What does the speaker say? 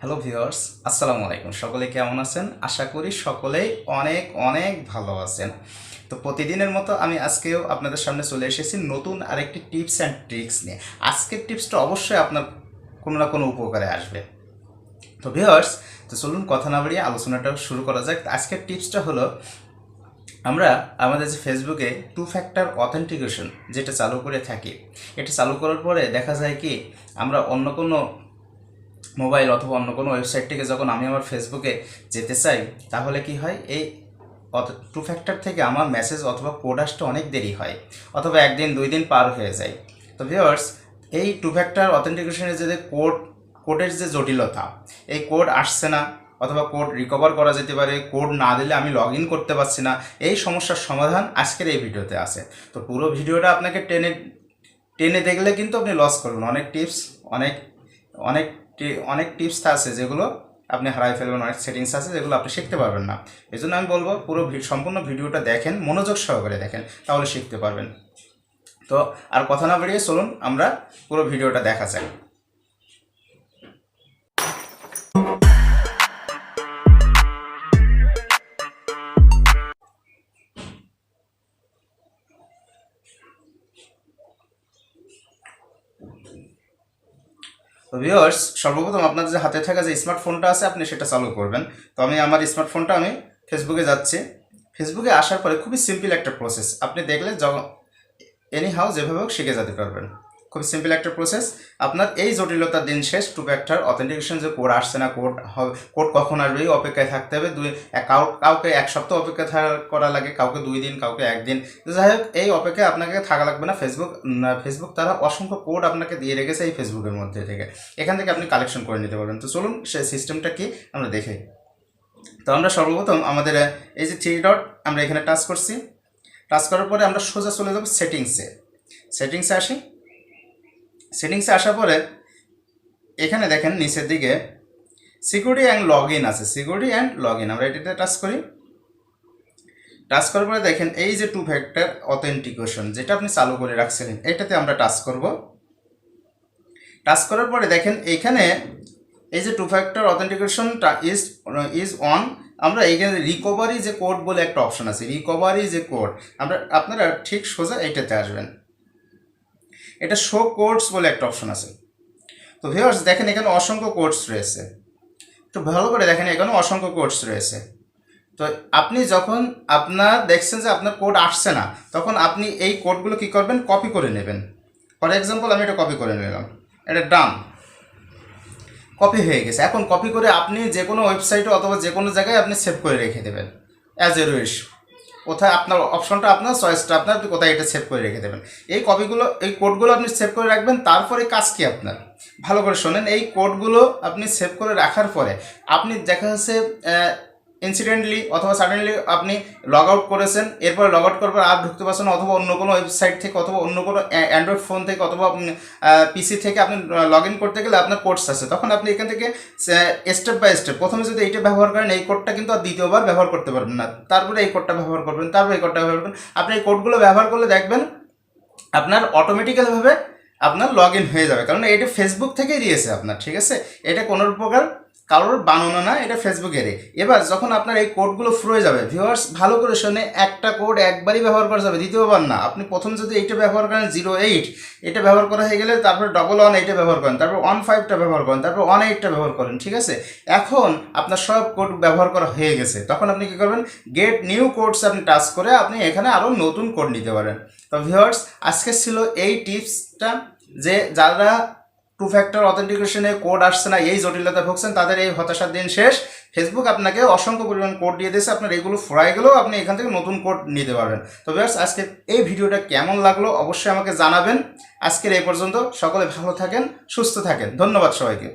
Hello viewers, আসসালামু আলাইকুম। সকলে কেমন আছেন? আশা করি সকলেই অনেক অনেক ভালো আছেন। তো প্রতিদিনের মতো আমি আজকেও আপনাদের সামনে চলে এসেছি নতুন আরেকটি টিপস অ্যান্ড ট্রিক্স নিয়ে। আজকের টিপসটা অবশ্যই আপনার কোনো না কোনো উপকারে আসবে। তো ভিউয়ার্স, তো চলুন কথা না বাড়িয়ে আলোচনাটা শুরু করা যাক। আজকের টিপসটা হলো, আমরা আমাদের যে ফেসবুকে টু ফ্যাক্টর অথেন্টিকেশন যেটা চালু করে থাকি, এটা চালু করার পরে দেখা যায় কি, আমরা অন্য কোনো মোবাইল অথবা অন্য কোনো ওয়েবসাইট থেকে যখন আমি আমার ফেসবুকে যেতে চাই, তাহলে কি হয়, এই টু ফ্যাক্টর থেকে আমার মেসেজ অথবা কোড আসতে অনেক দেরি হয়, অথবা একদিন দুই দিন পার হয়ে যায়। তো ভিউয়ার্স, এই টু ফ্যাক্টর অথেন্টিকেশনের যে কোডের যে জটিলতা, এই কোড আসছে না অথবা কোড রিকভার করা যেতে পারে, কোড না দিলে আমি লগ ইন করতে পারছি না, এই সমস্যার সমাধান আজকের এই ভিডিওতে আছে। তো পুরো ভিডিওটা আপনাকে টেনে টেনে দেখলে কিন্তু আপনি লস করবেন। অনেক টিপস, অনেক অনেক অনেক টিপস আছে যেগুলো আপনি হারাই ফেলবেন, অনেক সেটিংস আছে যেগুলো আপনি শিখতে পারবেন না। এই জন্য আমি বলবো পুরো সম্পূর্ণ ভিডিওটা দেখেন, মনোযোগ সহকারে দেখেন, তাহলে শিখতে পারবেন। তো আর কথা না বেরিয়ে চলুন আমরা পুরো ভিডিওটা দেখা যাক। তো ভিউয়ার্স, সর্বপ্রথম আপনার যে হাতে থাকা যে স্মার্টফোনটা আছে আপনি সেটা চালু করবেন। তো আমি আমার স্মার্টফোনটা আমি ফেসবুকে যাচ্ছি। ফেসবুকে আসার পরে খুবই সিম্পল একটা প্রসেস, আপনি দেখলে এনি হাউ যেভাবে হোক শিখে যেতে পারবেন। খুব সিম্পল একটা প্রসেস। আপনার এই জটিলতার দিন শেষ। টু ফ্যাক্টর অথেন্টিকেশন যে কোড আসছে না, কোড কখন আসবে এই অপেক্ষায় থাকতে হবে। কাউকে এক সপ্তাহ অপেক্ষা করা লাগে, কাউকে 2 দিন, কাউকে একদিন। যাই হোক, এই অপেক্ষায় আপনাকে থাকা লাগবে না। ফেসবুক তারা অসংখ্য কোড আপনাকে দিয়ে রেখেছে এই ফেসবুকের মধ্যে থেকে, এখান থেকে আপনি কালেকশন করে নিতে পারবেন। তো চলুন সেই সিস্টেমটা কি আমরা দেখে। তো আমরা সর্বপ্রথম আমাদের এই যে 3 ডট আমরা এখানে টাচ করছি। টাচ করার পরে আমরা সোজা চলে যাব সেটিংসে আসি। সেটিংসে আসার পরে এখানে দেখেন নিচের দিকে সিকিউরিটি অ্যান্ড লগ ইন আছে। সিকিউরিটি অ্যান্ড লগ ইন আমরা এটাতে টাচ করি। টাচ করার পরে দেখেন এই যে টু ফ্যাক্টর অথেন্টিকেশন যেটা আপনি চালু করে রাখছিলেন, এটাতে আমরা টাচ করব। টাচ করার পরে দেখেন এইখানে এই যে টু ফ্যাক্টর অথেন্টিকেশনটা ইজ অন। আমরা এইখানে রিকভারি যে কোড বলে একটা অপশন আছে, রিকভারি যে কোড, আপনারা ঠিক সোজা এইটাতে আসবেন। এটা শো কোডস বলে একটা অপশন আছে। তো ভিউয়ার্স দেখেন এখানে অসংখ্য কোডস রয়েছে, একটু ভালো করে দেখেন এখানে অসংখ্য কোডস রয়েছে। তো আপনি যখন আপনার দেখছেন যে আপনার কোড আসছে না, তখন আপনি এই কোডগুলো কী করবেন, কপি করে নেবেন। ফর এক্সাম্পল আমি এটা কপি করে নিলাম, এটা ডান, কপি হয়ে গেছে। এখন কপি করে আপনি যে কোনো ওয়েবসাইটে অথবা যে কোনো জায়গায় আপনি সেভ করে রেখে দেবেন অ্যাজ এ উইশ। কোথায় আপনার অপশনটা, আপনার চয়েসটা আপনার, আপনি কোথায় এটা সেভ করে রেখে দেবেন। এই কোডগুলো আপনি সেভ করে রাখবেন। তারপরে কাজ কি আপনার, ভালো করে শোনেন। এই কোডগুলো আপনি সেভ করে রাখার পরে আপনি দেখা যাচ্ছে ইনসিডেন্টলি অথবা সাডেনলি আপনি লগ আউট করেছেন, এরপরে লগ আউট করার পর আর ঢুকতে পারছেন, অথবা অন্য কোনো ওয়েবসাইট থেকে অথবা অন্য কোনো অ্যান্ড্রয়েড ফোন থেকে অথবা পিসি থেকে আপনি লগ ইন করতে গেলে আপনার কোডস আছে। তখন আপনি এখান থেকে স্টেপ বাই স্টেপ প্রথমে যদি এইটা ব্যবহার করেন, এই কোডটা কিন্তু আর দ্বিতীয়বার ব্যবহার করতে পারবেন না। তারপরে এই কোডটা ব্যবহার করবেন, তারপরে এই কোডটা ব্যবহার করবেন। আপনি এই কোডগুলো ব্যবহার করলে দেখবেন আপনার অটোমেটিক্যালভাবে আপনার লগ ইন হয়ে যাবে, কারণ এটা ফেসবুক থেকেই দিয়েছে আপনার, ঠিক আছে। এটা কোনো প্রকার কারোর বানানো না, এটা ফেসবুকেরই। এবার যখন আপনার এই কোডগুলো ফুরিয়ে যাবে, ভিউয়ার্স ভালো করে শুনে, একটা কোড একবারই ব্যবহার করা যাবে, দ্বিতীয়বার না। আপনি প্রথম যদি এইটা ব্যবহার করেন 08, এটা ব্যবহার করা হয়ে গেলে তারপর 11 এইটা ব্যবহার করেন, তারপর 15টা ব্যবহার করেন, তারপর 18টা ব্যবহার করেন, ঠিক আছে। এখন আপনার সব কোড ব্যবহার করা হয়ে গেছে, তখন আপনি কী করবেন, গেট নিউ কোডস আপনি টাচ করে আপনি এখানে আরও নতুন কোড নিতে পারেন। তো ভিউয়ার্স, আজকে ছিল এই টিপসটা, যে যারা টু ফ্যাক্টর অথেন্টিকেশনে কোড আসছে না, এই জটিলতা ভুগছেন, তাদের এই হতাশার দিন শেষ। ফেসবুক আপনাকে অসংখ্য পরিমাণ কোড দিয়ে দিয়েছে, আপনার এগুলো ফুরাই গেলেও আপনি এখান থেকে নতুন কোড নিতে পারবেন। তো ভিউয়ার্স, আজকে এই ভিডিওটা কেমন লাগলো অবশ্যই আমাকে জানাবেন। আজকের এই পর্যন্ত, সকলে ভালো থাকেন, সুস্থ থাকেন, ধন্যবাদ সবাইকে।